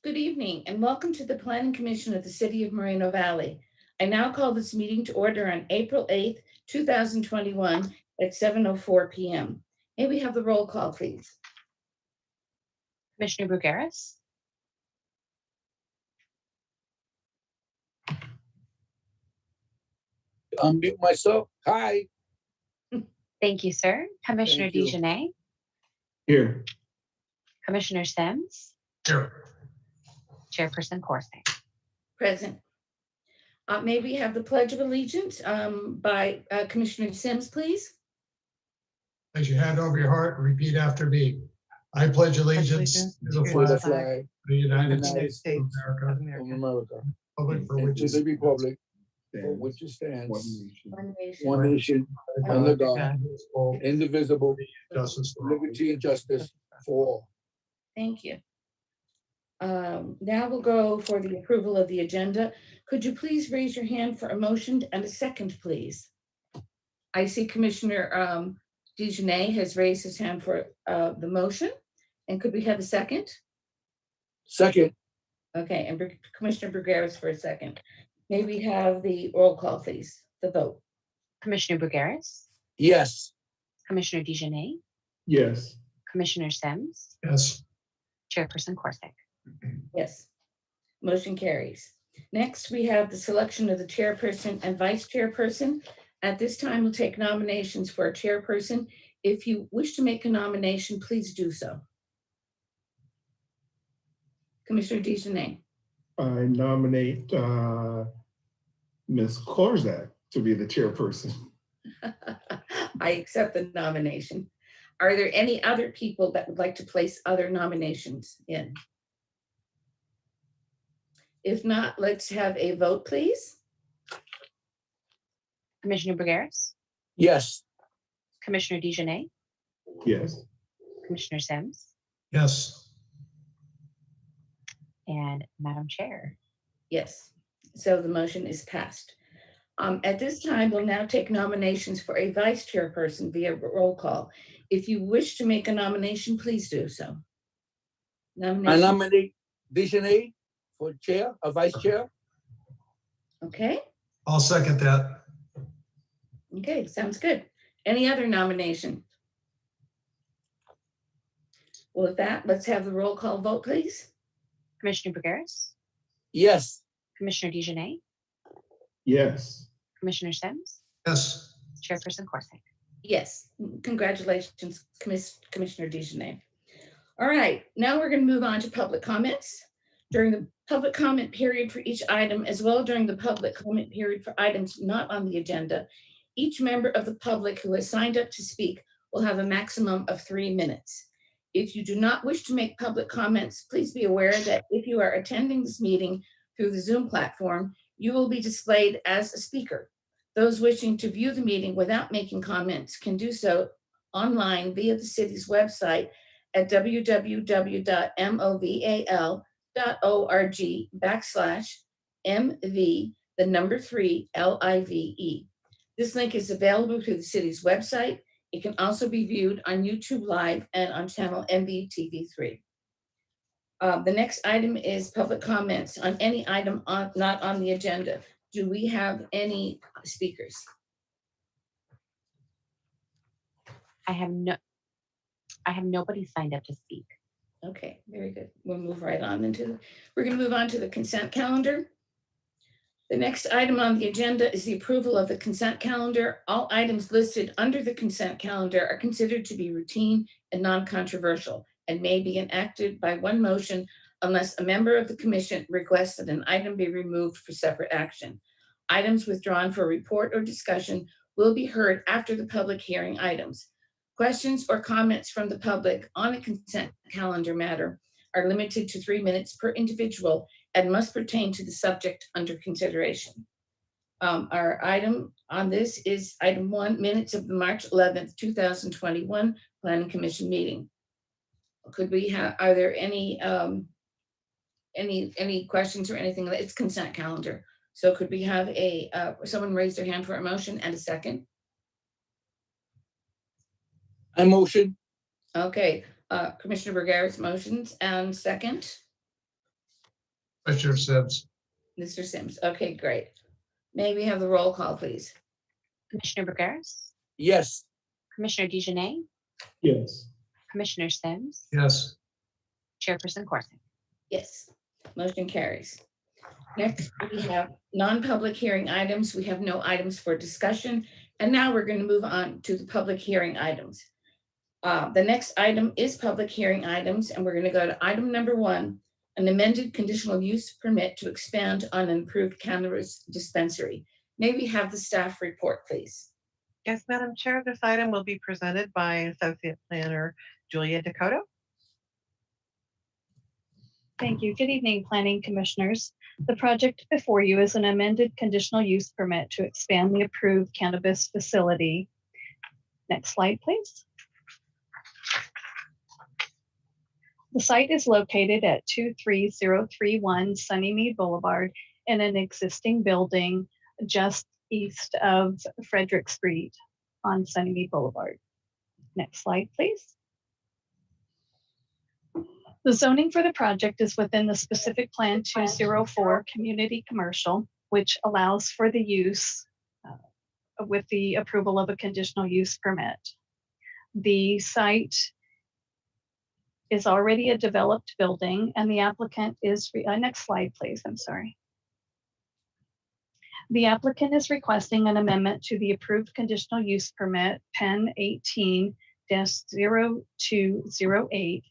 Good evening and welcome to the Planning Commission of the City of Moreno Valley. I now call this meeting to order on April 8th, 2021 at 7:04 p.m. May we have the roll call, please? Commissioner Brugaris, Unmute myself. Hi. thank you, sir. Commissioner Thank you. DeJournette, Here. Commissioner Sims, Here. Chairperson Corsick. Present. May we have the Pledge of Allegiance by Commissioner Sims, please? As you hand over your heart, repeat after me. I pledge allegiance to the To the flag flag of the United United States of of America, America. public for And which to is the republic for which it stands, One nation. one nation, under God, all indivisible, justice for all. liberty and justice for all. Thank you. Now we'll go for the approval of the agenda. Could you please raise your hand for a motion and a second, please? I see Commissioner DeJournette has raised his hand for the motion. And could we have a second? Second. Okay, and Commissioner Brugaris for a second. May we have the roll call, please, the vote? Commissioner Brugaris, Yes. Commissioner DeJournette, Yes. Commissioner Sims, Yes, Chairperson Corsick. Yes. Motion carries. Next, we have the selection of the chairperson and vice chairperson. At this time, we'll take nominations for a chairperson. If you wish to make a nomination, please do so. Commissioner DeJournette. I nominate Ms. Korzak to be the chairperson. I accept the nomination. Are there any other people that would like to place other nominations in? If not, let's have a vote, please. Commissioner Brugaris, Yes. Commissioner DeJournette, Yes. Commissioner Sims, yes, and Madam Chair. Yes, so the motion is passed. At this time, we'll now take nominations for a vice chairperson via roll call. If you wish to make a nomination, please do so. I Nomination, nominate Dejanay for chair, a vice chair. okay? I'll second that. Okay, sounds good. Any other nomination? Well, with that, let's have the roll call vote, please. Commissioner Brugaris, Yes. Commissioner DeJournette, Yes. Commissioner Sims, Yes, Chairperson Corsick. Yes, congratulations, Commissioner DeJournette. All right, now we're going to move on to public comments. During the public comment period for each item, as well during the public comment period for items not on the agenda, each member of the public who has signed up to speak will have a maximum of 3 minutes. If you do not wish to make public comments, please be aware that if you are attending this meeting through the Zoom platform, you will be displayed as a speaker. Those wishing to view the meeting without making comments can do so online via the city's website at www.moval.org/MV3LIVE. This link is available through the city's website. It can also be viewed on YouTube Live and on channel MVTV3. The next item is public comments on any item not on the agenda. Do we have any speakers? I have nobody signed up to speak. Okay, very good. We'll move right on we're going to move on to the consent calendar. The next item on the agenda is the approval of the consent calendar. All items listed under the consent calendar are considered to be routine and non-controversial and may be enacted by one motion unless a member of the commission requests that an item be removed for separate action. Items withdrawn for report or discussion will be heard after the public hearing items. Questions or comments from the public on a consent calendar matter are limited to 3 minutes per individual and must pertain to the subject under consideration. Our item on this is item 1, minutes of the March 11th, 2021 Planning Commission meeting. Could we have, are there any questions or anything? It's consent calendar. So could we have someone raise their hand for a motion and a second? I motion. Okay, Commissioner Brugaris motions and second. Vice Chair Sims. Mr. Sims. Okay, great. May we have the roll call, please? Commissioner Bergeris, Yes. Commissioner DeJeanette, Yes. Commissioner Sims, Yes. Chairperson Corson. Yes, motion carries. Next, we have non-public hearing items. We have no items for discussion. And now we're going to move on to the public hearing items. The next item is public hearing items, and we're going to go to item number 1, an amended conditional use permit to expand on an approved cannabis dispensary. May we have the staff report, please? Yes, Madam Chair, this item will be presented by Associate Planner Julia Dakota. Thank you. Good evening, Planning Commissioners. The project before you is an amended conditional use permit to expand the approved cannabis facility. Next slide, please. The site is located at 23031 Sunnymead Boulevard in an existing building just east of Frederick Street on Sunnymead Boulevard. Next slide, please. The zoning for the project is within the specific plan 204 community commercial, which allows for the use with the approval of a conditional use permit. The site is already a developed building, and the applicant is, next slide, please, I'm sorry. The applicant is requesting an amendment to the approved conditional use permit, Pen 18-0208,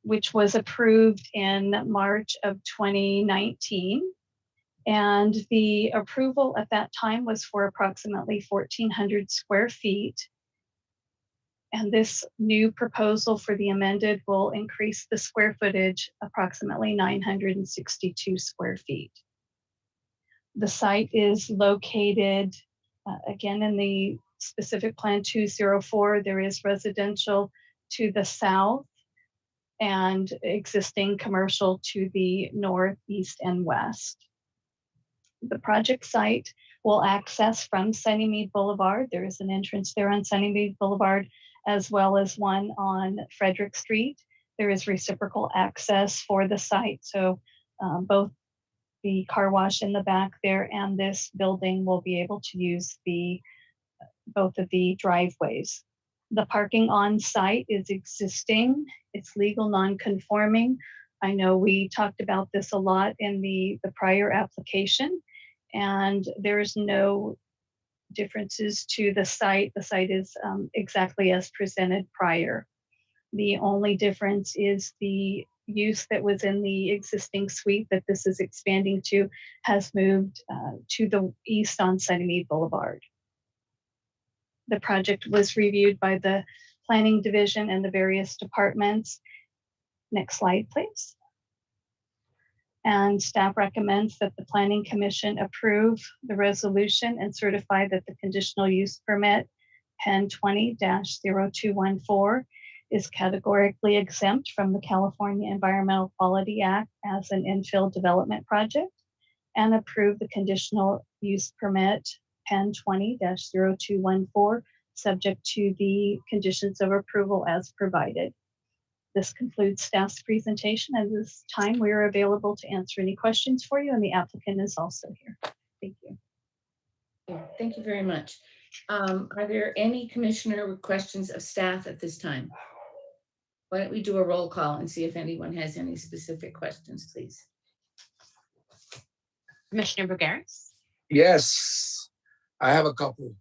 which was approved in March of 2019. And the approval at that time was for approximately 1,400 square feet. And this new proposal for the amended will increase the square footage approximately 962 square feet. The site is located, again, in the specific plan 204. There is residential to the south and existing commercial to the north, east, and west. The project site will access from Sunnymead Boulevard. There is an entrance there on Sunnymead Boulevard, as well as one on Frederick Street. There is reciprocal access for the site. So both the car wash in the back there and this building will be able to use both of the driveways. The parking on site is existing. It's legal non-conforming. I know we talked about this a lot in the prior application, and there's no differences to the site. The site is exactly as presented prior. The only difference is the use that was in the existing suite that this is expanding to has moved to the east on Sunnymead Boulevard. The project was reviewed by the planning division and the various departments. Next slide, please. And staff recommends that the Planning Commission approve the resolution and certify that the conditional use permit Pen 20-0214 is categorically exempt from the California Environmental Quality Act as an infill development project, and approve the conditional use permit Pen 20-0214, subject to the conditions of approval as provided. This concludes staff's presentation. At this time, we are available to answer any questions for you, and the applicant is also here. Thank you. Thank you very much. Are there any commissioner questions of staff at this time? Why don't we do a roll call and see if anyone has any specific questions, please? Commissioner Bergeris, Yes, I have a couple.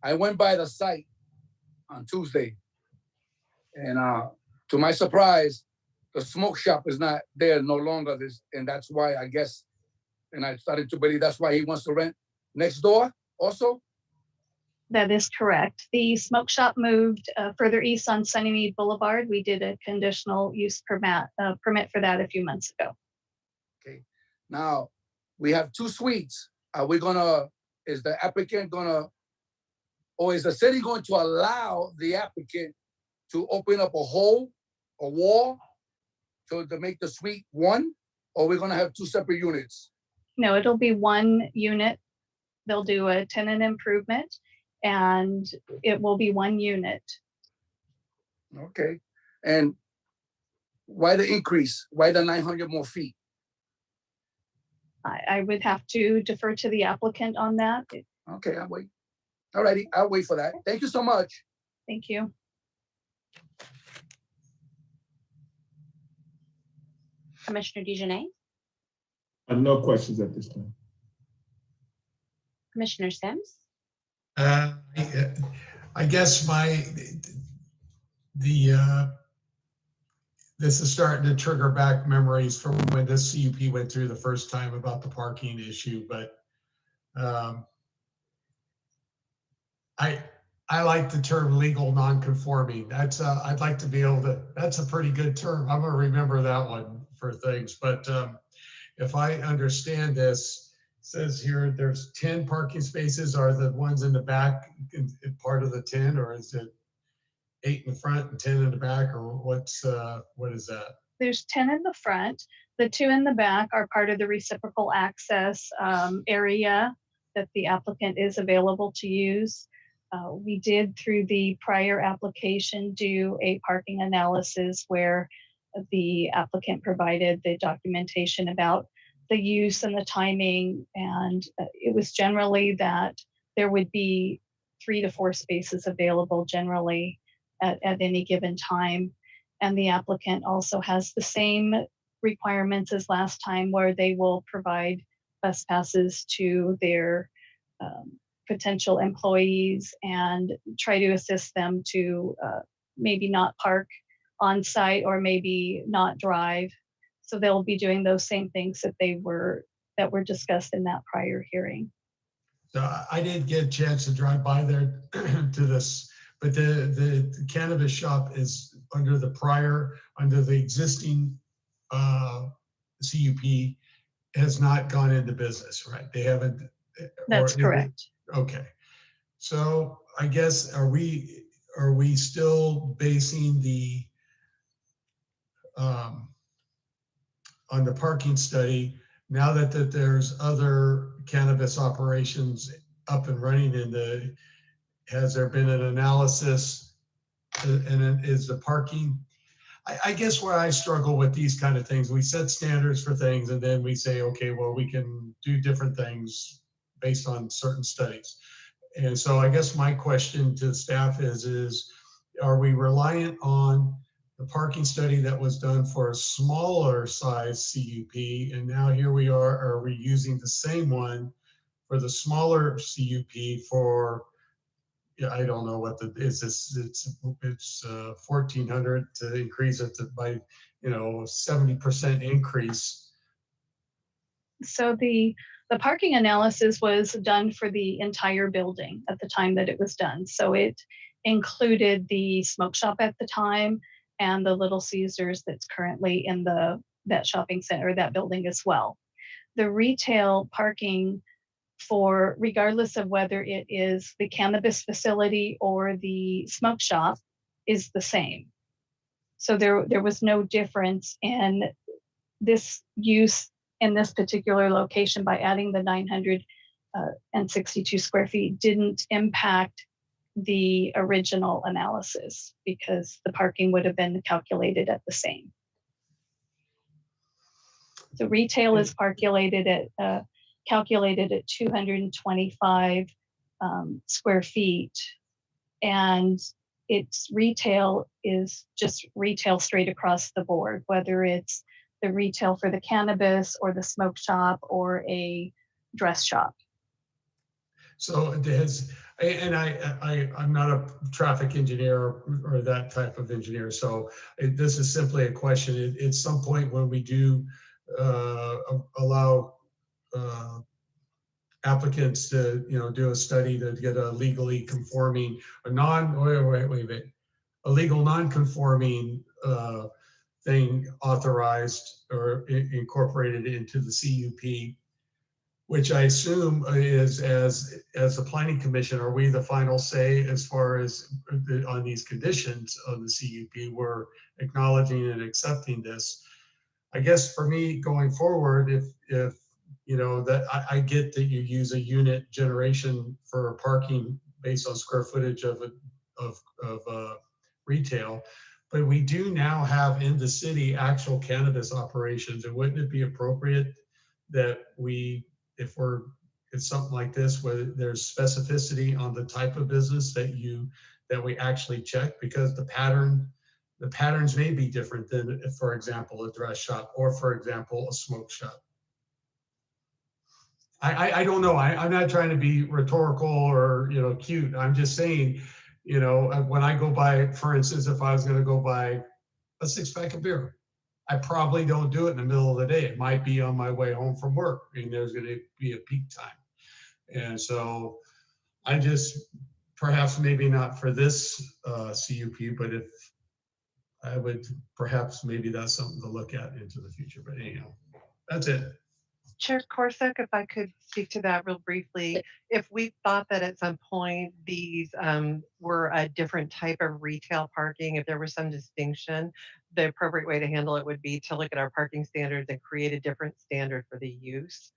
I went by the site on Tuesday, and to my surprise, the smoke shop is not there no longer. And that's why I guess, and I started to believe that's why he wants to rent next door also. That is correct. The smoke shop moved further east on Sunnymead Boulevard. We did a conditional use permit for that a few months ago. Okay, now we have 2 suites. Are we is the applicant or is the city going to allow the applicant to open up a wall to make the suite one, or we're gonna have 2 separate units? No, it'll be one unit. They'll do a tenant improvement, and it will be one unit. Okay, and why the increase? Why the 900 more feet? I would have to defer to the applicant on that. Okay, I'll wait. All righty, I'll wait for that. Thank you so much. Thank you. Commissioner DeJournette, No questions at this time. Commissioner Sims, I guess this is starting to trigger back memories from when this CUP went through the first time about the parking issue, but I like the term legal non-conforming. That's I'd like to be able to, that's a pretty good term. I'm gonna remember that one for things. But if I understand this, it says here there's 10 parking spaces. Are the ones in the back part of the 10, or is it 8 in the front and 10 in the back, or what is that? There's 10 in the front. The 2 in the back are part of the reciprocal access area that the applicant is available to use. We did, through the prior application, do a parking analysis where the applicant provided the documentation about the use and the timing, and it was generally that there would be 3 to 4 spaces available generally at any given time. And the applicant also has the same requirements as last time, where they will provide bus passes to their potential employees and try to assist them to maybe not park on site or maybe not drive. So they'll be doing those same things that were discussed in that prior hearing. So I did get a chance to drive by there to this, but the cannabis shop is under the existing CUP, has not gone into business, right? They haven't. That's correct. Okay. So I guess, are we still basing the on the parking study, now that there's other cannabis operations up and running has there been an analysis, and is the parking, I guess where I struggle with these kind of things, we set standards for things and then we say, okay, well, we can do different things based on certain studies. And so I guess my question to staff is are we reliant on the parking study that was done for a smaller size CUP, and now here we are we using the same one for the smaller CUP for, I don't know what it's 1,400 to increase it by 70% increase. So the parking analysis was done for the entire building at the time that it was done. So it included the smoke shop at the time and the Little Caesars that's currently in that shopping center, that building as well. The retail parking, for regardless of whether it is the cannabis facility or the smoke shop, is the same. So there was no difference in this use in this particular location. By adding the 962 square feet didn't impact the original analysis, because the parking would have been calculated at the same. The retail is calculated at 225 square feet, and its retail is just retail straight across the board, whether it's the retail for the cannabis or the smoke shop or a dress shop. So I'm not a traffic engineer or that type of engineer, so this is simply a question. At some point when we do allow applicants to do a study to get a legally conforming, a legal non-conforming thing authorized or incorporated into the CUP, which I assume is, as the planning commission, are we the final say as far as on these conditions of the CUP? We're acknowledging and accepting this. I guess for me going forward, if that I get that you use a unit generation for parking based on square footage of retail, but we do now have in the city actual cannabis operations, and wouldn't it be appropriate that if it's something like this, where there's specificity on the type of business that we actually check, because the patterns may be different than, for example, a dress shop, or for example, a smoke shop. I don't know. I'm not trying to be rhetorical or, cute. I'm just saying, when I go buy, for instance, if I was going to go buy a 6-pack of beer, I probably don't do it in the middle of the day. It might be on my way home from work, and there's going to be a peak time. And so I just, perhaps maybe not for this CUP, but if I would, perhaps maybe that's something to look at into the future. But anyhow, that's it. Chair Corsick, if I could speak to that real briefly. If we thought that at some point these were a different type of retail parking, if there was some distinction, the appropriate way to handle it would be to look at our parking standards and create a different standard for the use.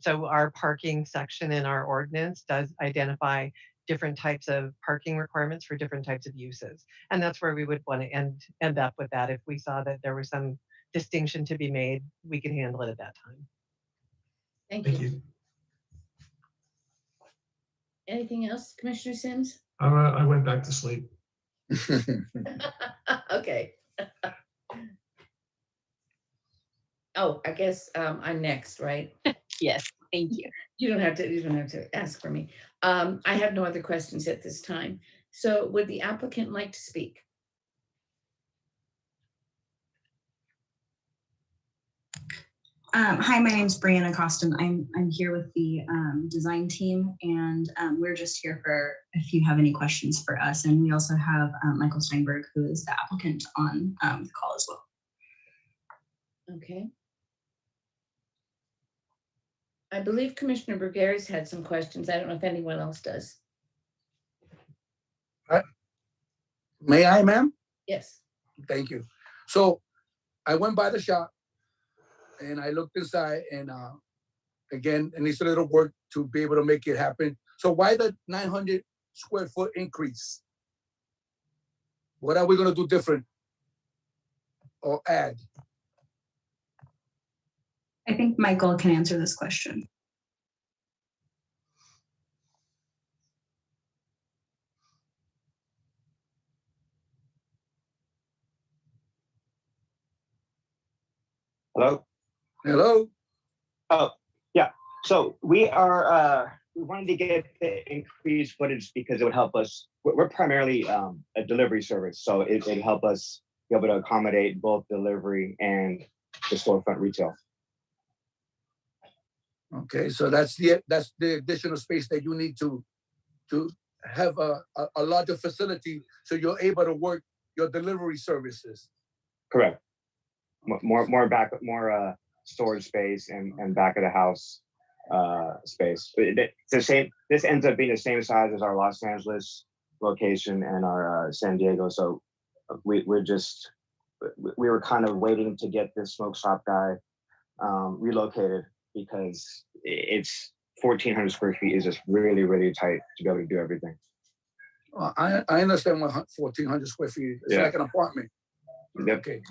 So our parking section in our ordinance does identify different types of parking requirements for different types of uses. And that's where we would want to end up with that. If we saw that there was some distinction to be made, we could handle it at that time. Thank Thank you. you. Anything else, Commissioner Sims? I went back to sleep. Okay. Oh, I guess I'm next, right? Yes, thank you. You don't have to ask for me. I have no other questions at this time. So would the applicant like to speak? Hi, my name's Brianna Costin. I'm here with the design team, and we're just here for if you have any questions for us. And we also have Michael Steinberg, who is the applicant on the call as well. Okay. I believe Commissioner Bergera's had some questions. I don't know if anyone else does. May I, ma'am? Yes. Thank you. So I went by the shop and I looked inside, and again, it needs a little work to be able to make it happen. So why the 900 square foot increase? What are we going to do different or add? I think Michael can answer this question. Hello? Hello? Oh, yeah. So we wanted to get the increased footage because it would help us. We're primarily a delivery service, so it'd help us be able to accommodate both delivery and the storefront retail. Okay, so that's the additional space that you need to have a larger facility so you're able to work your delivery services. Correct. More storage space and back of the house space. It's the same. This ends up being the same size as our Los Angeles location and our San Diego. So we were kind of waiting to get this smoke shop guy relocated, because it's 1,400 square feet is just really, really tight to be able to do everything. Well, I understand what 1,400 square feet. It's like an apartment. Yep. Okay.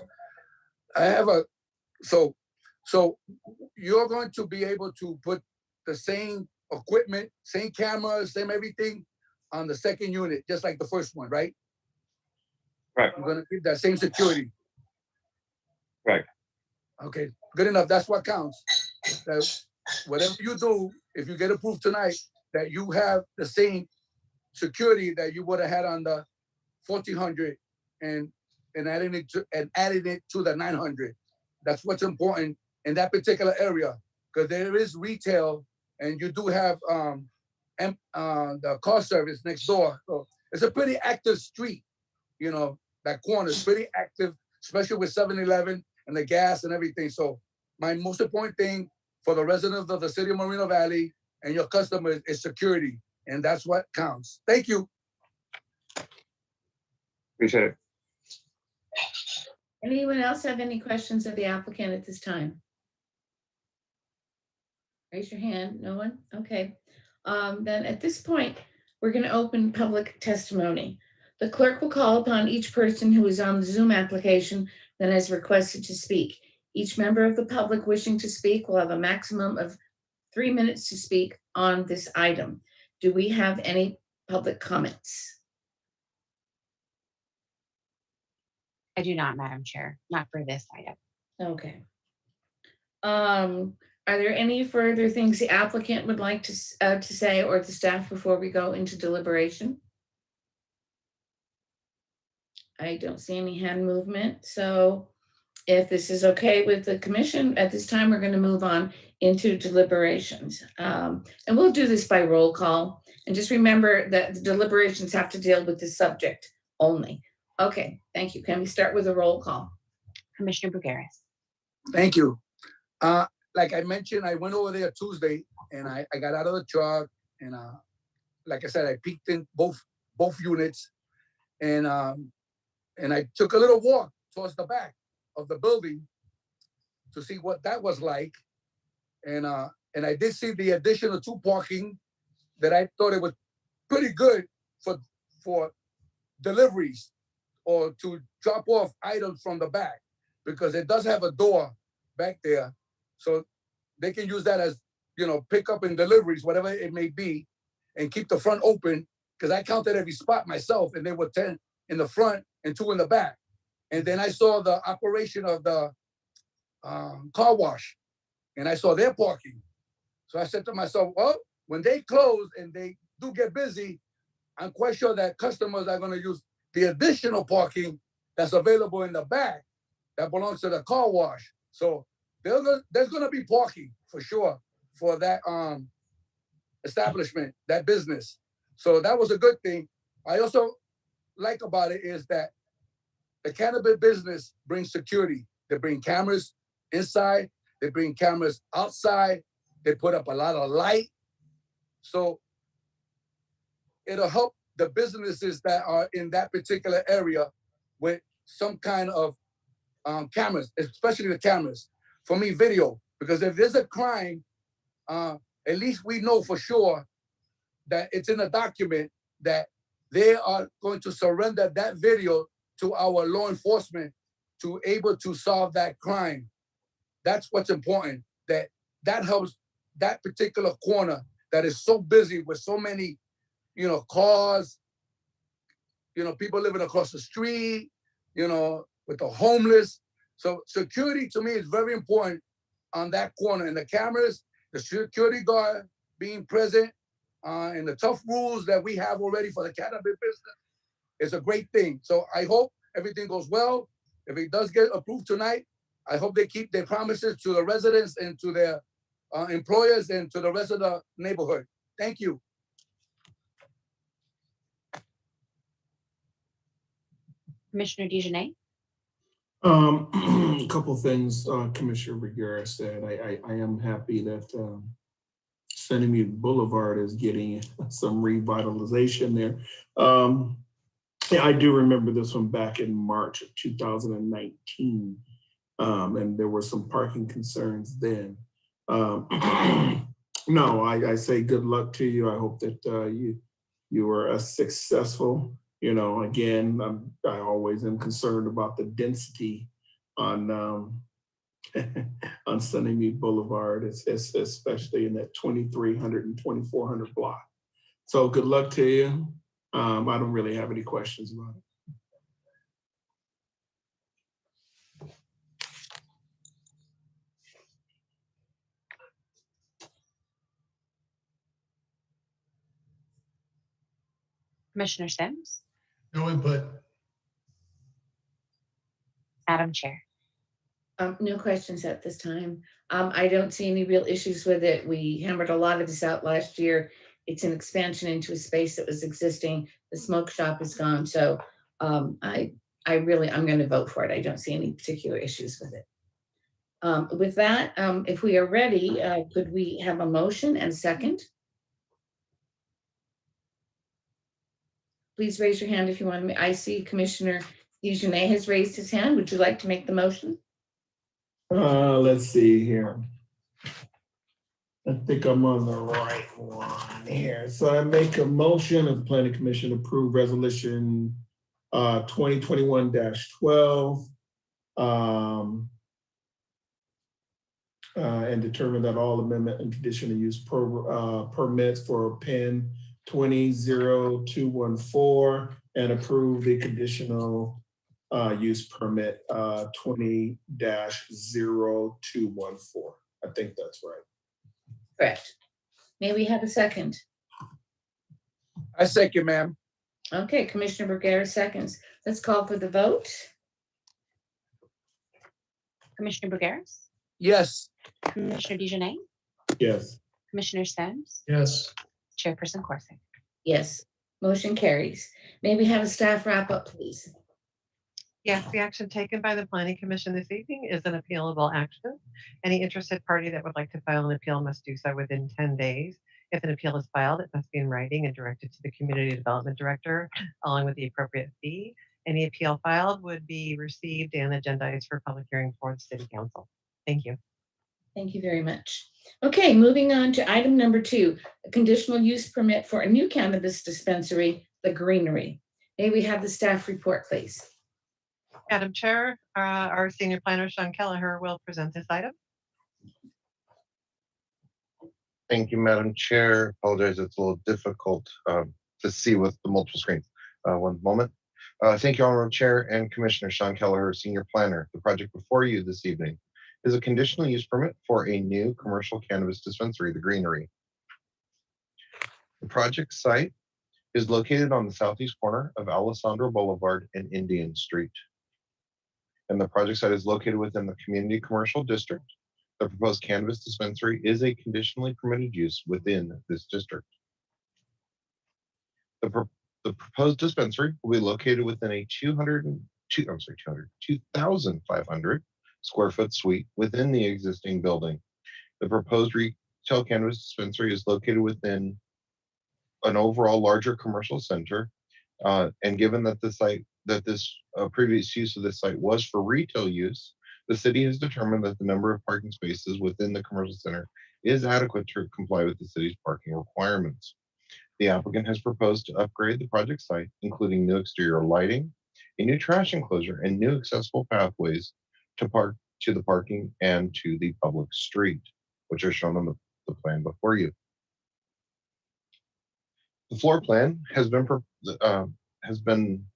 I have so you're going to be able to put the same equipment, same cameras, same everything on the second unit, just like the first one, right? Right. You're going to keep that same security. Right. Okay, good enough. That's what counts. That whatever you do, if you get approved tonight, that you have the same security that you would have had on the 1,400 and adding it to the 900. That's what's important in that particular area, because there is retail and you do have the car service next door. So it's a pretty active street, that corner is pretty active, especially with 7-Eleven and the gas and everything. So my most important thing for the residents of the city of Moreno Valley and your customers is security. And that's what counts. Thank you. Appreciate it. Anyone else have any questions of the applicant at this time? Raise your hand. No one? Okay. Then at this point, we're going to open public testimony. The clerk will call upon each person who is on the Zoom application that has requested to speak. Each member of the public wishing to speak will have a maximum of 3 minutes to speak on this item. Do we have any public comments? I do not, Madam Chair, not for this item. Okay. Are there any further things the applicant would like to say, or the staff, before we go into deliberation? I don't see any hand movement. So if this is okay with the commission, at this time, we're going to move on into deliberations. And we'll do this by roll call. And just remember that the deliberations have to deal with the subject only. Okay, thank you. Can we start with a roll call? Commissioner Bugaris. Thank you. Like I mentioned, I went over there Tuesday and I got out of the truck and like I said, I peeked in both units and I took a little walk towards the back of the building to see what that was like. And I did see the additional 2 parking that I thought it was pretty good for deliveries or to drop off items from the back, because it does have a door back there. So they can use that as, pickup and deliveries, whatever it may be, and keep the front open, because I counted every spot myself and there were 10 in the front and 2 in the back. And then I saw the operation of the car wash and I saw their parking. So I said to myself, well, when they close and they do get busy, I'm quite sure that customers are going to use the additional parking that's available in the back that belongs to the car wash. So there's going to be parking for sure for that establishment, that business. So that was a good thing. I also like about it is that the cannabis business brings security. They bring cameras inside, they bring cameras outside, they put up a lot of light. So it'll help the businesses that are in that particular area with some kind of cameras, especially the cameras. For me, video, because if there's a crime, at least we know for sure that it's in a document that they are going to surrender that video to our law enforcement to able to solve that crime. That's what's important, that helps that particular corner that is so busy with so many, cars, people living across the street, with the homeless. So security to me is very important on that corner, and the cameras, the security guard being present, and the tough rules that we have already for the cannabis business is a great thing. So I hope everything goes well. If it does get approved tonight, I hope they keep their promises to the residents and to their employers and to the rest of the neighborhood. Thank you. Commissioner DeJournette. A couple things Commissioner Rivera said. I am happy that Sunnymead Boulevard is getting some revitalization there. Yeah, I do remember this one back in March of 2019, and there were some parking concerns then. No, I say good luck to you. I hope that you are successful. Again, I always am concerned about the density on on Sunnymead Boulevard, it's especially in that 2300 and 2400 block. So good luck to you. I don't really have any questions about it. Commissioner Sims. No input. Madam Chair. No questions at this time. I don't see any real issues with it. We hammered a lot of this out last year. It's an expansion into a space that was existing. The smoke shop is gone. So I'm going to vote for it. I don't see any particular issues with it. With that, if we are ready, could we have a motion and second? Please raise your hand if you want to. I see Commissioner DeJournette has raised his hand. Would you like to make the motion? Let's see here. I think I'm on the right one here. So I make a motion of the Planning Commission approve resolution 2021-12. and determine that all amendment and conditional use permits for PIN 200214 and approve the conditional use permit 20-0214. I think that's right. Correct. May we have a second? I second, ma'am. Okay, Commissioner Bergera seconds. Let's call for the vote. Commissioner Bergeras, Yes. Commissioner DeJarnay, Yes. Commissioner Sims, Yes. Chairperson Corsick. Yes, motion carries. May we have a staff wrap up, please? Yes, the action taken by the Planning Commission this evening is an appealable action. Any interested party that would like to file an appeal must do so within 10 days. If an appeal is filed, it must be in writing and directed to the Community Development Director, along with the appropriate fee. Any appeal filed would be received and agendized for public hearing for the City Council. Thank you. Thank you very much. Okay, moving on to item number 2, a conditional use permit for a new cannabis dispensary, The Greenery. May we have the staff report, please? Madam Chair, our Senior Planner, Sean Kelleher, will present this item. Thank you, Madam Chair. Apologize, it's a little difficult to see with the multiple screens. One moment. Thank you, Honorable Chair and Commissioner Sean Kelleher, Senior Planner. The project before you this evening is a conditional use permit for a new commercial cannabis dispensary, The Greenery. The project site is located on the southeast corner of Alessandro Boulevard and Indian Street. And the project site is located within the Community Commercial District. The proposed cannabis dispensary is a conditionally permitted use within this district. The proposed dispensary will be located within a 2,500 square foot suite within the existing building. The proposed retail cannabis dispensary is located within an overall larger commercial center. And given that this previous use of this site was for retail use, the city has determined that the number of parking spaces within the commercial center is adequate to comply with the city's parking requirements. The applicant has proposed to upgrade the project site, including new exterior lighting, a new trash enclosure, and new accessible pathways to the parking and to the public street, which are shown on the plan before you. The floor plan has been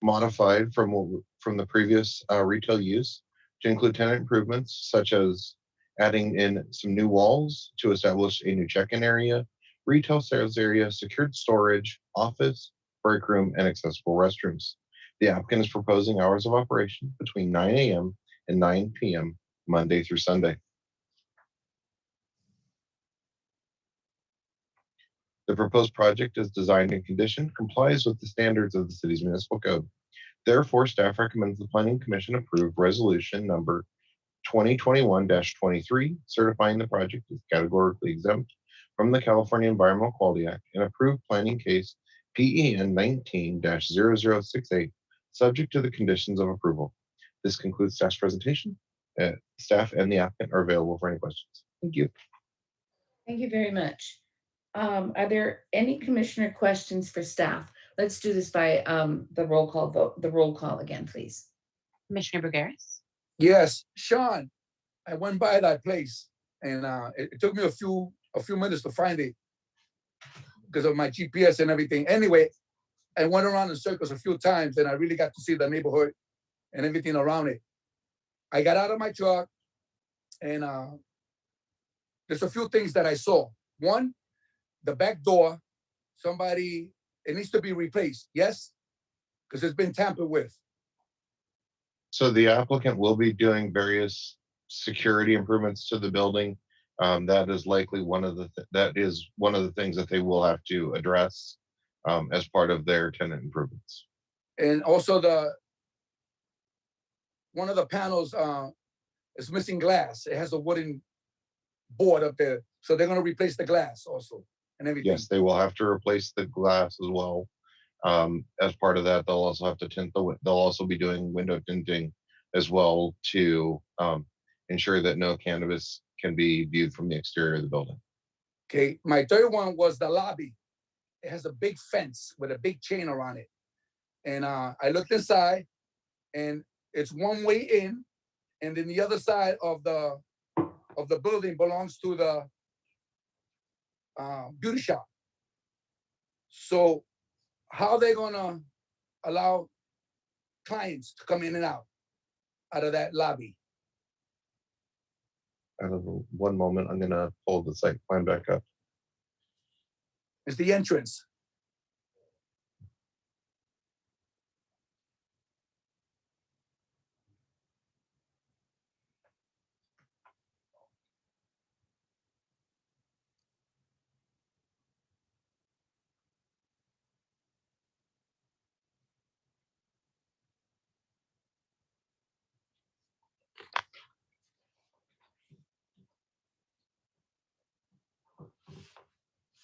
modified from the previous retail use to include tenant improvements such as adding in some new walls to establish a new check-in area, retail sales area, secured storage, office, break room, and accessible restrooms. The applicant is proposing hours of operation between 9 a.m. and 9 p.m. Monday through Sunday. The proposed project is designed and conditioned, complies with the standards of the city's municipal code. Therefore, staff recommends the Planning Commission approve resolution number 2021-23, certifying the project is categorically exempt from the California Environmental Quality Act, and approve planning case PEN 19-0068, subject to the conditions of approval. This concludes staff's presentation. Staff and the applicant are available for any questions. Thank you. Thank you very much. Are there any commissioner questions for staff? Let's do this by the roll call vote. The roll call again, please. Commissioner Bergeras, Yes, Sean, I went by that place and it took me a few minutes to find it because of my GPS and everything. Anyway, I went around in circles a few times and I really got to see the neighborhood and everything around it. I got out of my truck and there's a few things that I saw. One, the back door, it needs to be replaced, yes? Because it's been tampered with. So the applicant will be doing various security improvements to the building. That is likely one of the things that they will have to address as part of their tenant improvements. And also one of the panels is missing glass. It has a wooden board up there. So they're gonna replace the glass also and everything. Yes, they will have to replace the glass as well. As part of that, they'll also have to they'll also be doing window tinting as well to ensure that no cannabis can be viewed from the exterior of the building. Okay, my third one was the lobby. It has a big fence with a big chain around it. And I looked inside and it's one way in, and then the other side of the of the building belongs to the beauty shop. So how are they gonna allow clients to come in and out of that lobby? Out of one moment, I'm gonna pull the site plan back up. It's the entrance.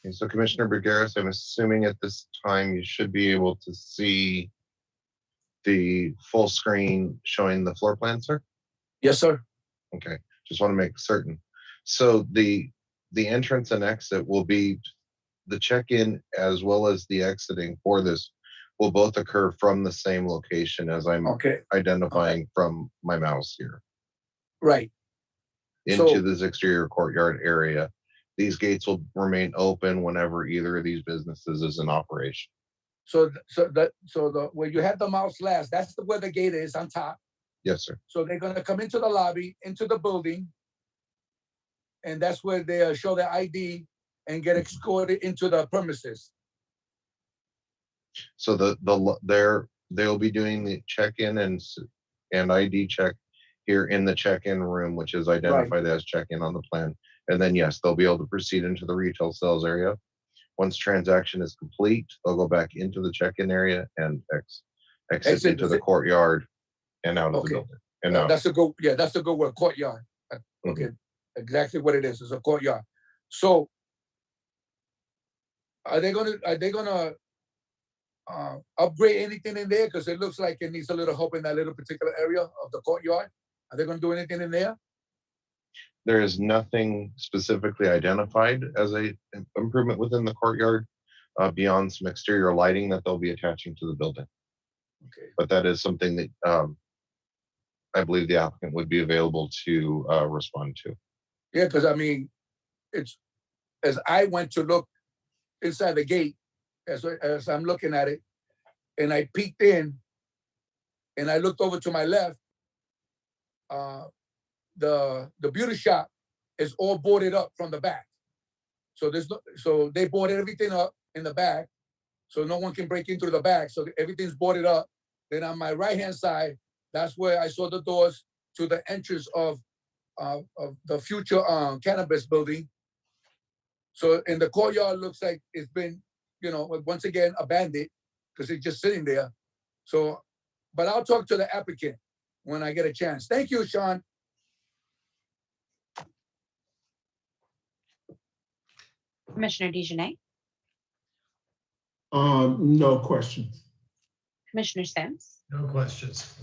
Okay, so Commissioner Bergeras, I'm assuming at this time you should be able to see the full screen showing the floor plan, sir? Yes, sir. Okay, just want to make certain. So the entrance and exit will be the check-in as well as the exiting for this will both occur from the same location as I'm Okay, identifying from my mouse here right. into So- this exterior courtyard area. These gates will remain open whenever either of these businesses is in operation. So where you had the mouse last, that's where the gate is on top. Yes, sir. So they're gonna come into the lobby, into the building, and that's where they show their ID and get escorted into the premises. So they'll be doing the check-in and ID check here in the check-in room, which is identified as check-in on the plan. And then, yes, they'll be able to proceed into the retail sales area. Once transaction is complete, they'll go back into the check-in area and exit into the courtyard and out of the building. And out. That's a good word, courtyard. Okay, exactly what it is. It's a courtyard. So are they gonna upgrade anything in there? Because it looks like it needs a little help in that little particular area of the courtyard. Are they gonna do anything in there? There is nothing specifically identified as a improvement within the courtyard beyond some exterior lighting that they'll be attaching to the building. Okay. But that is something that I believe the applicant would be available to respond to. Yeah, because I mean, it's as I went to look inside the gate, as I'm looking at it, and I peeked in, and I looked over to my left. The beauty shop is all boarded up from the back. So so they boarded everything up in the back, so no one can break in through the back. So everything's boarded up. Then on my right hand side, that's where I saw the doors to the entrance of the future cannabis building. So in the courtyard looks like it's been, once again abandoned because it's just sitting there. So, but I'll talk to the applicant when I get a chance. Thank you, Sean. Commissioner DeJournette, No questions. Commissioner Sims, No questions.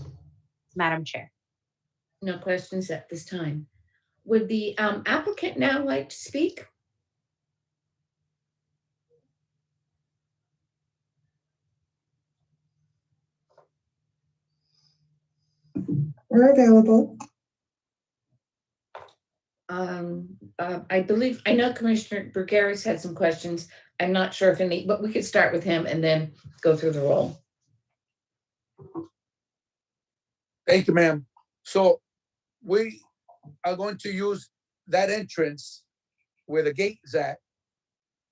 Madam Chair. No questions at this time. Would the applicant now like to speak? We're available. I know Commissioner Bergeras had some questions. I'm not sure if but we could start with him and then go through the roll. Thank you, ma'am. So we are going to use that entrance where the gate is at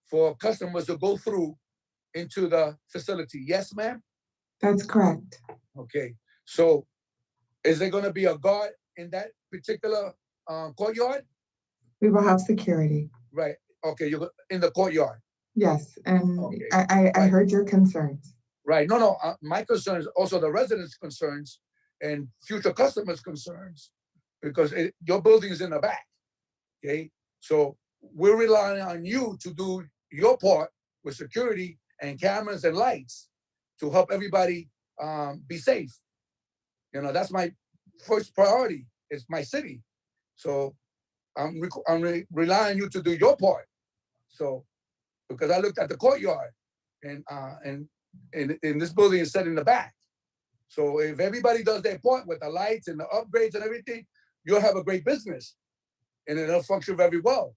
for customers to go through into the facility. Yes, ma'am? That's correct. Okay. So is there going to be a guard in that particular courtyard? We will have security. Right. Okay. You're in the courtyard. Yes, and Okay. I heard your concerns. Right. No. My concerns, also the residents' concerns and future customers' concerns, because your building is in the back. Okay. So we're relying on you to do your part with security and cameras and lights to help everybody be safe. That's my first priority. It's my city. So I'm relying on you to do your part. So because I looked at the courtyard and this building is set in the back. So if everybody does their part with the lights and the upgrades and everything, you'll have a great business. and it'll function very well.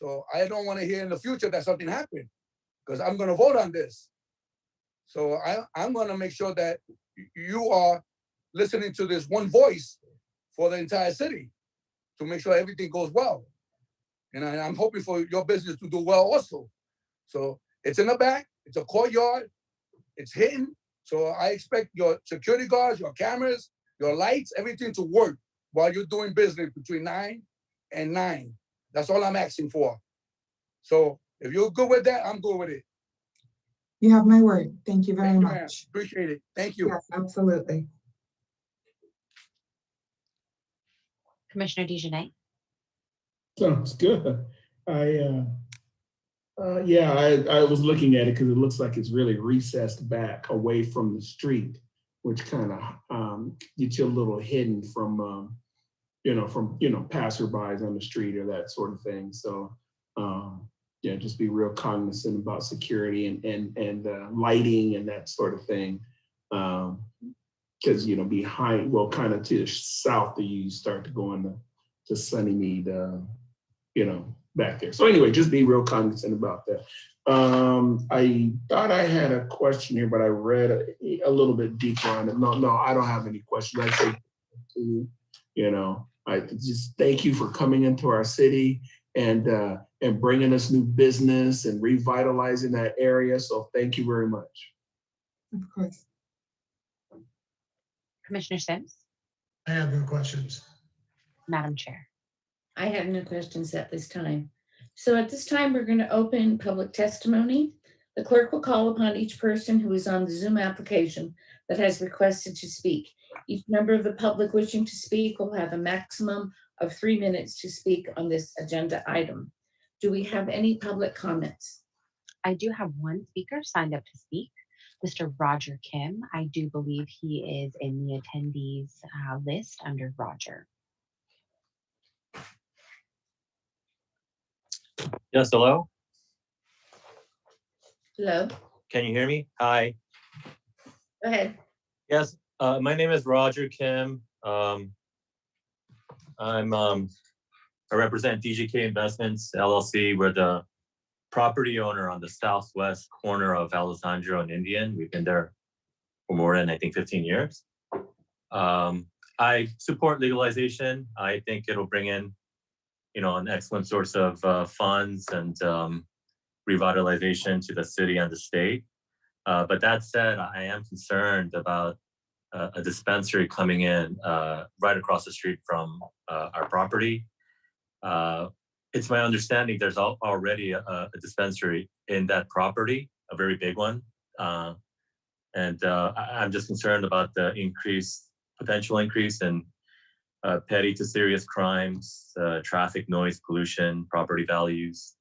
So I don't want to hear in the future that something happened, because I'm going to vote on this. So I'm going to make sure that you are listening to this one voice for the entire city to make sure everything goes well. And I'm hoping for your business to do well also. So it's in the back, it's a courtyard, it's hidden. So I expect your security guards, your cameras, your lights, everything to work while you're doing business between 9 and 9. That's all I'm asking for. So if you're good with that, I'm good with it. You have my word. Thank you very Thank you, ma'am. much. Appreciate it. Thank you. Yes, absolutely. Commissioner DeJournette. Sounds good. I was looking at it because it looks like it's really recessed back away from the street, which kind of gets you a little hidden from passerbys on the street or that sort of thing. So just be real cognizant about security and lighting and that sort of thing. Because behind, well, kind of to the south of you start to go into Sunnymead, back there. So anyway, just be real cognizant about that. I thought I had a question here, but I read a little bit deeper on it. No, I don't have any questions. I say, I just thank you for coming into our city and bringing us new business and revitalizing that area. So thank you very much. Of course. Commissioner Sims. I have no questions. Madam Chair. I have no questions at this time. So at this time, we're going to open public testimony. The clerk will call upon each person who is on the Zoom application that has requested to speak. Each member of the public wishing to speak will have a maximum of 3 minutes to speak on this agenda item. Do we have any public comments? I do have one speaker signed up to speak, Mr. Roger Kim. I do believe he is in the attendees list under Roger. Yes, hello? Hello, Can you hear me? Hi. go ahead. Yes, my name is Roger Kim. I represent DGK Investments LLC. We're the property owner on the southwest corner of Alessandro and Indian. We've been there for more than, I think, 15 years. I support legalization. I think it'll bring in, an excellent source of funds and revitalization to the city and the state. But that said, I am concerned about a dispensary coming in right across the street from our property. It's my understanding there's already a dispensary in that property, a very big one. And I'm just concerned about the potential increase in petty to serious crimes, traffic noise, pollution, property values.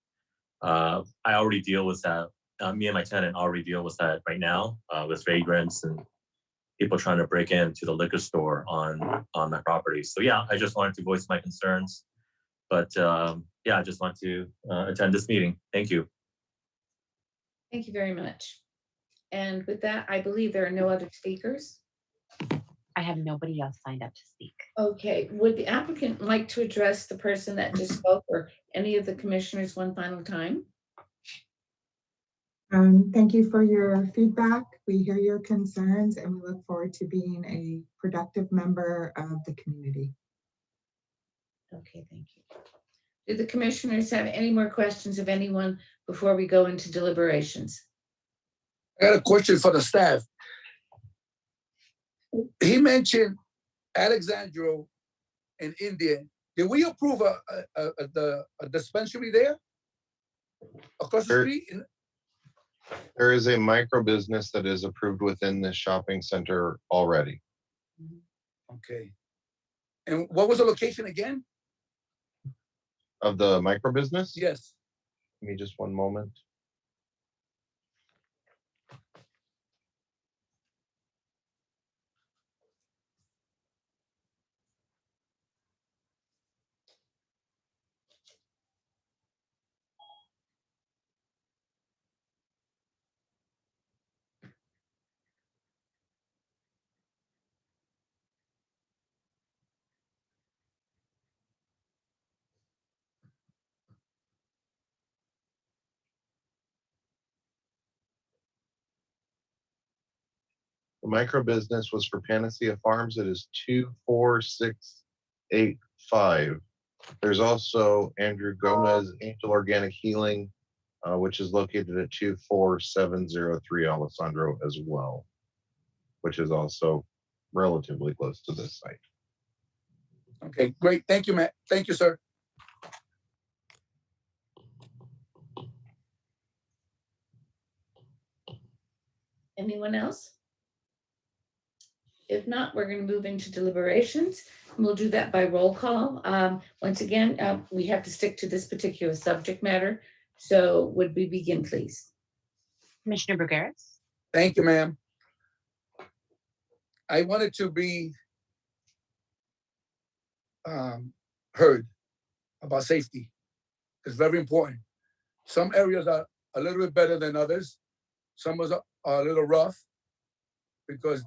I already deal with that. Me and my tenant already deal with that right now with vagrants and people trying to break into the liquor store on my property. So yeah, I just wanted to voice my concerns. But I just want to attend this meeting. Thank you. Thank you very much. And with that, I believe there are no other speakers. I have nobody else signed up to speak. Okay, would the applicant like to address the person that just spoke or any of the commissioners one final time? Thank you for your feedback. We hear your concerns and we look forward to being a productive member of the community. Okay, thank you. Do the commissioners have any more questions of anyone before we go into deliberations? I got a question for the staff. He mentioned Alexandro and Indian. Did we approve a dispensary there across the street? There is a micro business that is approved within this shopping center already. Okay. And what was the location again? Of the micro business? Yes. Give me just one moment. The micro business was for Panacea Farms. It is 24685. There's also Andrew Gomez, Angel Organic Healing, which is located at 24703 Alessandro as well, which is also relatively close to this site. Okay, great. Thank you, Matt. Thank you, sir. Anyone else? If not, we're going to move into deliberations. And we'll do that by roll call. Once again, we have to stick to this particular subject matter. So would we begin, please? Commissioner Bergeras? Thank you, ma'am. I wanted to be heard about safety. It's very important. Some areas are a little bit better than others. Some are a little rough because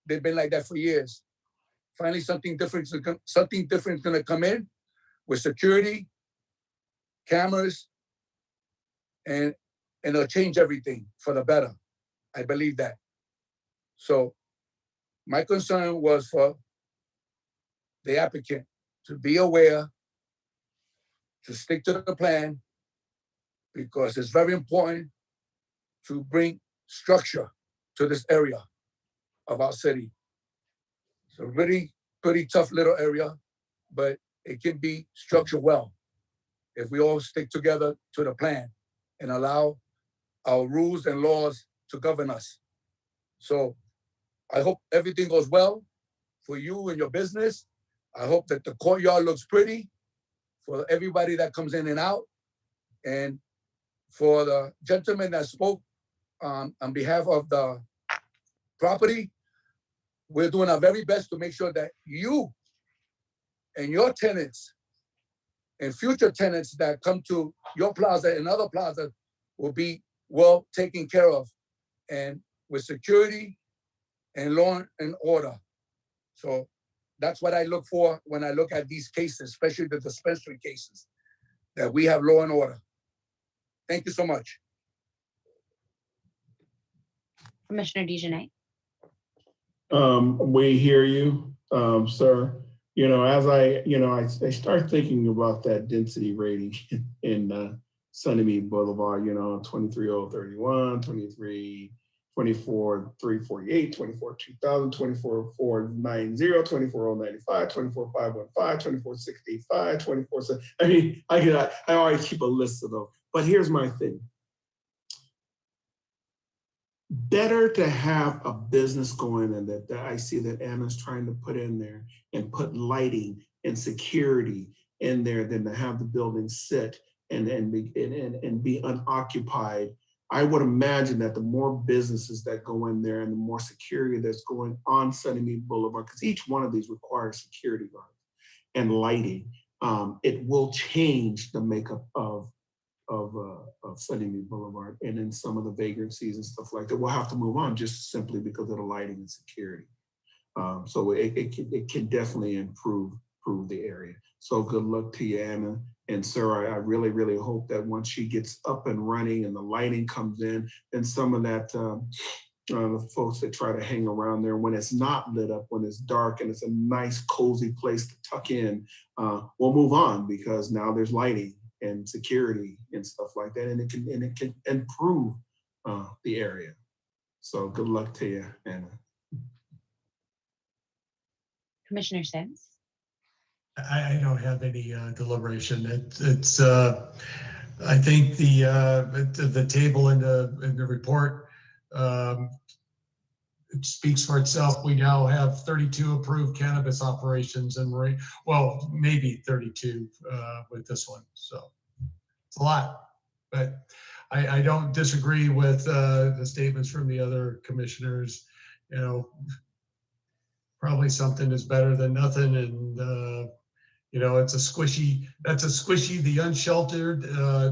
they've been like that for years. Finally, something different is going to come in with security, cameras, and it'll change everything for the better. I believe that. So my concern was for the applicant to be aware, to stick to the plan, because it's very important to bring structure to this area of our city. It's a really pretty tough little area, but it can be structured well if we all stick together to the plan and allow our rules and laws to govern us. So I hope everything goes well for you and your business. I hope that the courtyard looks pretty for everybody that comes in and out. And for the gentleman that spoke on behalf of the property, we're doing our very best to make sure that you and your tenants and future tenants that come to your plaza and other plazas will be well taken care of, and with security and law and order. So that's what I look for when I look at these cases, especially the dispensary cases, that we have law and order. Thank you so much. Commissioner DeJournette? We hear you, sir. You know, as I start thinking about that density rating in Sunnymead Boulevard, 23031, 24,348, 24,2000, 24,490, 24,095, 24,515, 24,685, 24,7. I mean, I always keep a list of those. But here's my thing. Better to have a business going in that I see that Anna's trying to put in there and put lighting and security in there than to have the building sit and be unoccupied. I would imagine that the more businesses that go in there and the more security that's going on Sunnymead Boulevard, because each one of these requires security guards and lighting, it will change the makeup of Sunnymead Boulevard, and then some of the vagrancies and stuff like that. We'll have to move on just simply because of the lighting and security. So it can definitely improve the area. So good luck to you, Anna. And sir, I really, really hope that once she gets up and running and the lighting comes in, then some of that, the folks that try to hang around there when it's not lit up, when it's dark and it's a nice, cozy place to tuck in, we'll move on because now there's lighting and security and stuff like that, and it can improve the area. So good luck to you, Anna. Commissioner Sims? I don't have any deliberation. It's I think the table in the report it speaks for itself. We now have 32 approved cannabis operations, and well, maybe 32 with this one. So it's a lot, but I don't disagree with the statements from the other commissioners. Probably something is better than nothing, and it's a squishy. That's a squishy. The unsheltered.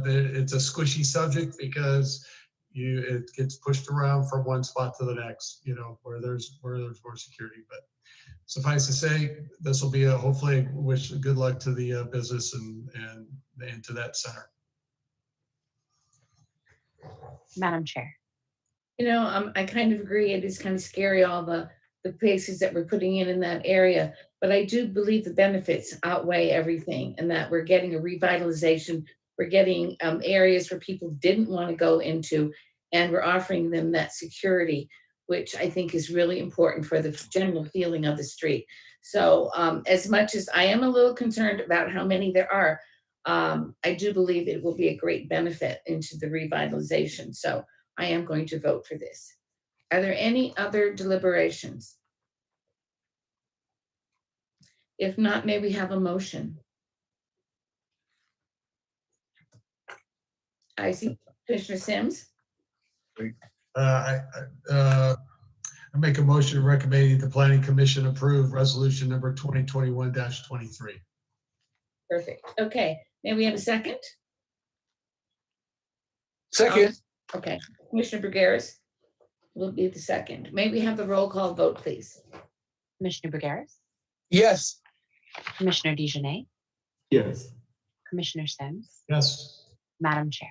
It's a squishy subject because it gets pushed around from one spot to the next. Where there's more security. But suffice to say, this will be hopefully wish good luck to the business and to that center. Madam Chair. I kind of agree. It is kind of scary, all the places that we're putting in that area. But I do believe the benefits outweigh everything, and that we're getting a revitalization. We're getting areas where people didn't want to go into, and we're offering them that security, which I think is really important for the general feeling of the street. So as much as I am a little concerned about how many there are, I do believe it will be a great benefit into the revitalization. So I am going to vote for this. Are there any other deliberations? If not, may we have a motion? I see Commissioner Sims. I make a motion recommending the Planning Commission approve resolution number 2021-23. Perfect. Okay, may we have a second? Second, Okay, Commissioner Bergeris will be the second. May we have the roll call vote, please? Commissioner Bergeris, yes. Commissioner DeJournette, Yes. Commissioner Sims, Yes. Madam Chair.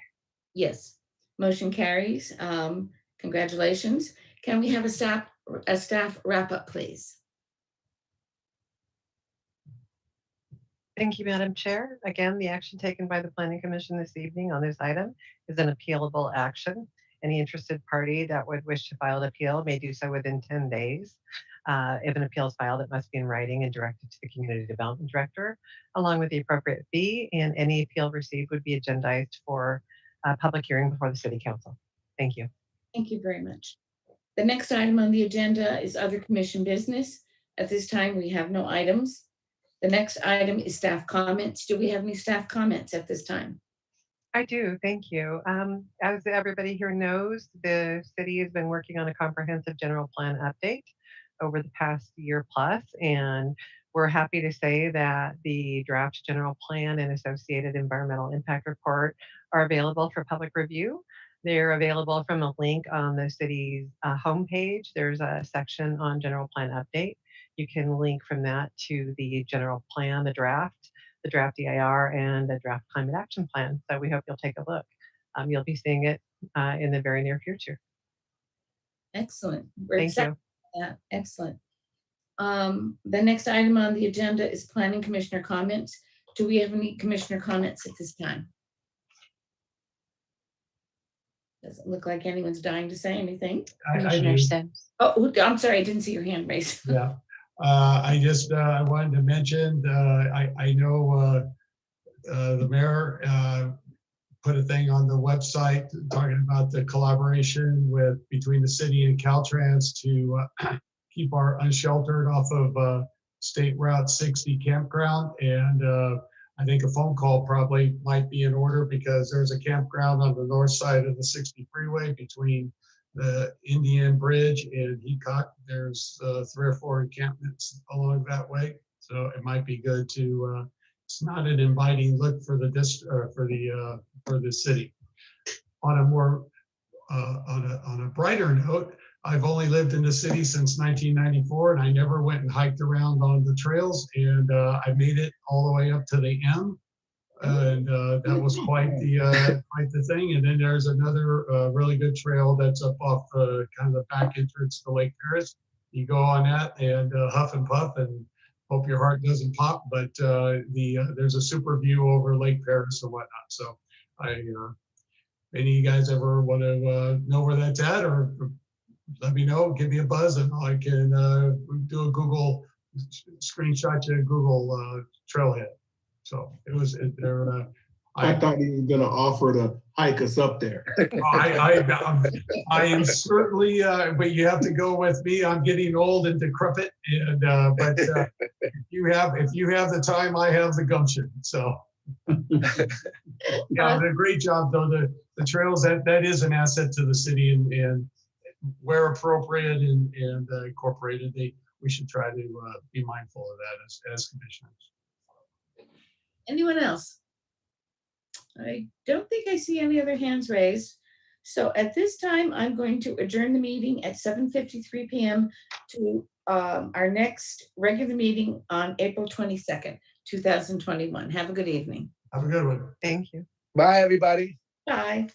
Yes, motion carries. Congratulations. Can we have a staff wrap up, please? Thank you, Madam Chair. Again, the action taken by the Planning Commission this evening on this item is an appealable action. Any interested party that would wish to file an appeal may do so within 10 days. If an appeal is filed, it must be in writing and directed to the Community Development Director, along with the appropriate fee, and any appeal received would be agendized for a public hearing before the City Council. Thank you. Thank you very much. The next item on the agenda is other commission business. At this time, we have no items. The next item is staff comments. Do we have any staff comments at this time? I do, thank you. As everybody here knows, the city has been working on a comprehensive general plan update over the past year plus, and we're happy to say that the draft general plan and associated environmental impact report are available for public review. They're available from a link on the city's homepage. There's a section on general plan update. You can link from that to the general plan, the draft EIR, and the draft climate action plan. So we hope you'll take a look. You'll be seeing it in the very near future. Excellent. We're Thank excited you. about that. Excellent. The next item on the agenda is planning commissioner comments. Do we have any commissioner comments at this time? Doesn't look like anyone's dying to say anything. Commissioner Sims. Oh, I'm sorry, I didn't see your hand raised. Yeah. I wanted to mention, I know the mayor put a thing on the website talking about the collaboration between the city and Caltrans to keep our unsheltered off of State Route 60 campground. And I think a phone call probably might be in order, because there's a campground on the north side of the 60 freeway between the Indian Bridge and Heacock. There's 3 or 4 encampments along that way, so it might be good to. It's not an inviting look for the for the city. On a more on a brighter note, I've only lived in the city since 1994, and I never went and hiked around on the trails, and I made it all the way up to the M. And that was quite the thing. And then there's another really good trail that's up off kind of the back entrance to Lake Paris. You go on that and huff and puff and hope your heart doesn't pop. But there's a super view over Lake Paris and whatnot. So any of you guys ever want to know where that's at, or let me know, give me a buzz, and I can do a Google screenshot to Google trailhead. So it was there. I thought he was going to offer to hike us up there. I am certainly, but you have to go with me. I'm getting old and decrepit, and but if you have the time, I have the gumption. So yeah, did a great job though. The trails, that is an asset to the city, and where appropriate and incorporated, we should try to be mindful of that as commissioners. Anyone else? I don't think I see any other hands raised. So at this time, I'm going to adjourn the meeting at 7:53 p.m. to our next regular meeting on April 22nd, 2021. Have a good evening. Have a good one. Thank you. Bye, everybody. Bye.